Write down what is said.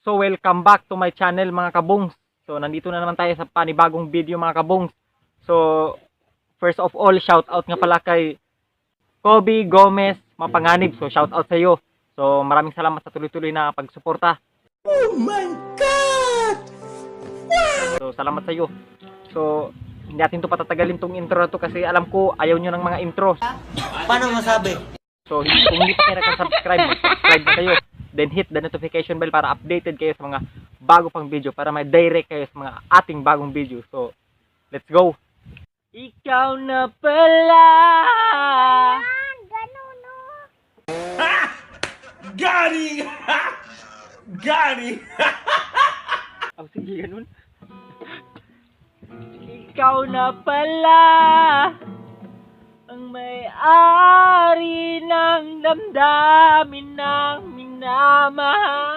So welcome back to my channel mga kabungs. So nandito na naman tayo sa panibagong video mga kabungs. So first of all, shout out nga pala kay Kobe Gomez Mapanganib. So shout out sa iyo. So maraming salamat sa tuloy-tuloy na pagsuporta. Oh my God! So salamat sa iyo. So hindi natin to patatagalin tong intro na to kasi alam ko ayaw nyo ng mga intros. Paano masabi? So kung hindi pa kayo nakasubscribe, subscribe na kayo. Then hit the notification bell para updated kayo sa mga bago pang video, para may direct kayo sa mga ating bagong video. So, let's go! Ikaw na pala! Gani! Gani! Oh, sige, ganun. Ikaw na pala ang may-ari ng damdamin ng minamahal.